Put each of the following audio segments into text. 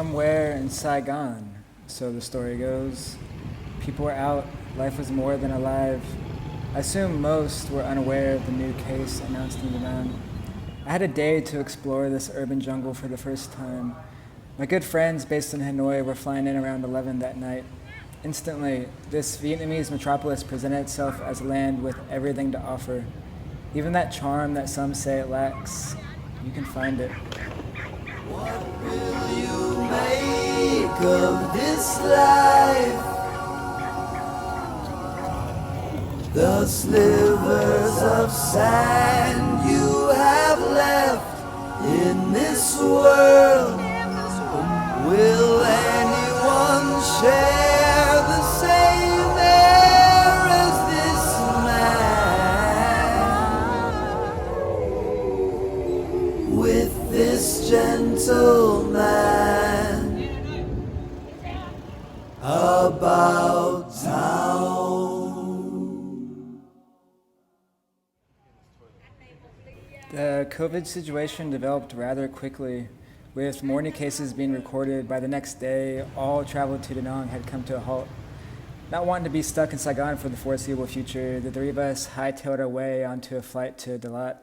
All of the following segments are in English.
Somewhere in Saigon, so the story goes, people were out, life was more than alive. I assume most were unaware of the new case announced in Da Nang. I had a day to explore this urban jungle for the first time. My good friends based in Hanoi were flying in around 11 that night. Instantly, this Vietnamese metropolis presented itself as a land with everything to offer. Even that charm that some say it lacks, you can find it. What will you make of this life? The slivers of sand you have left in this world. Will anyone share the same air as this man? With this gentleman about town. The COVID situation developed rather quickly. With more new cases being recorded, by the next day, all travel to Da Nang had come to a halt. Not wanting to be stuck in Saigon for the foreseeable future, the three of us hightailed our way onto a flight to Dalat.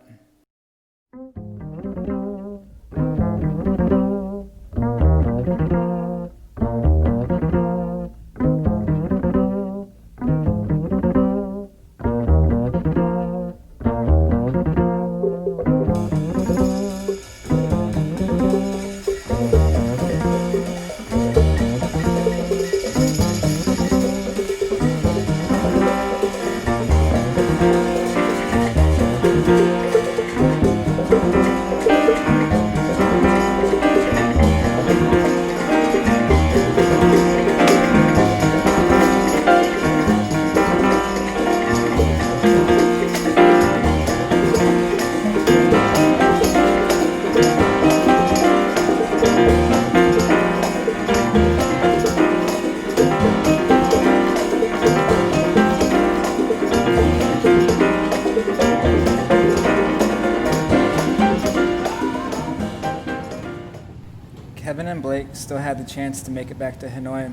Kevin and Blake still had the chance to make it back to Hanoi,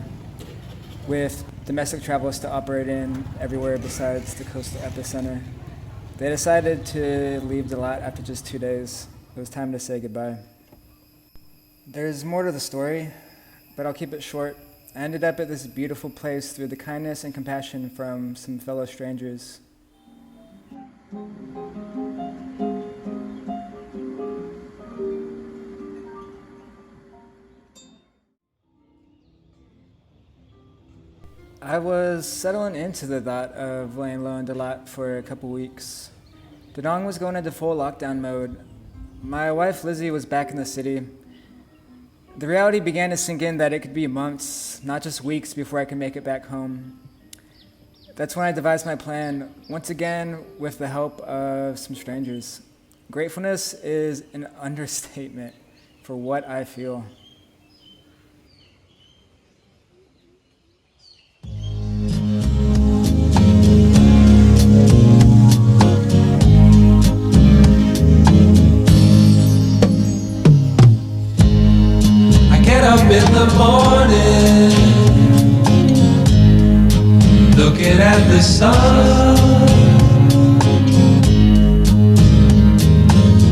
with domestic travel still operating everywhere besides the coastal epicenter. They decided to leave Dalat after just 2 days. It was time to say goodbye. There's more to the story, but I'll keep it short. I ended up at this beautiful place through the kindness and compassion from some fellow strangers. I was settling into the thought of laying low in Dalat for a couple weeks. Da Nang was going into full lockdown mode. My wife Lizzie was back in the city. The reality began to sink in that it could be months, not just weeks, before I could make it back home. That's when I devised my plan, once again with the help of some strangers. Gratefulness is an understatement for what I feel. Up in the morning, looking at the sun.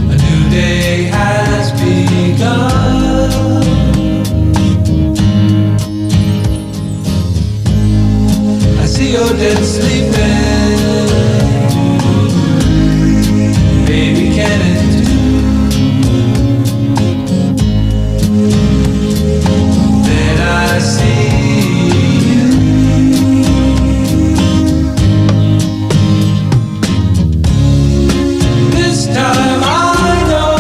A new day has begun. I see you're dead sleeping. Baby, can it do? I see you. This time I know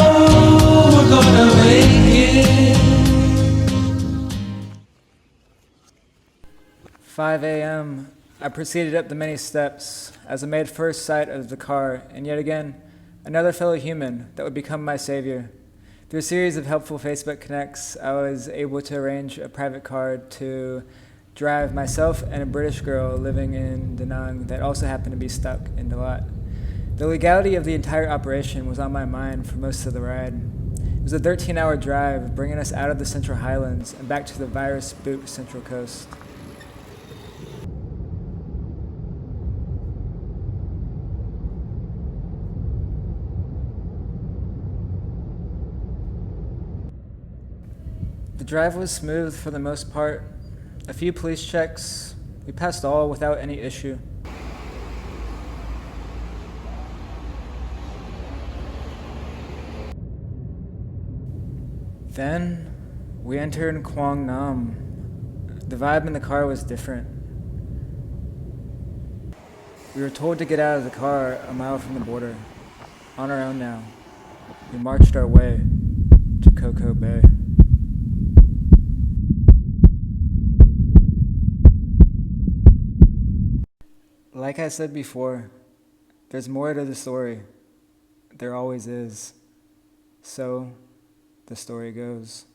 we're gonna make it. 5 a.m. I proceeded up the many steps as I made first sight of the car, and yet again, another fellow human that would become my savior. Through a series of helpful Facebook connects, I was able to arrange a private car to drive myself and a British girl living in Da Nang that also happened to be stuck in Dalat. The legality of the entire operation was on my mind for most of the ride. was a 13-hour drive, bringing us out of the Central Highlands and back to the virus-spooked Central Coast. The drive was smooth for the most part. A few police checks. We passed all without any issue. Then we entered Quang Nam. The vibe in the car was different. We were told to get out of the car a mile from the border. On our own now. We marched our way to Coco Bay. Like I said before, there's more to the story. There always is. So, the story goes.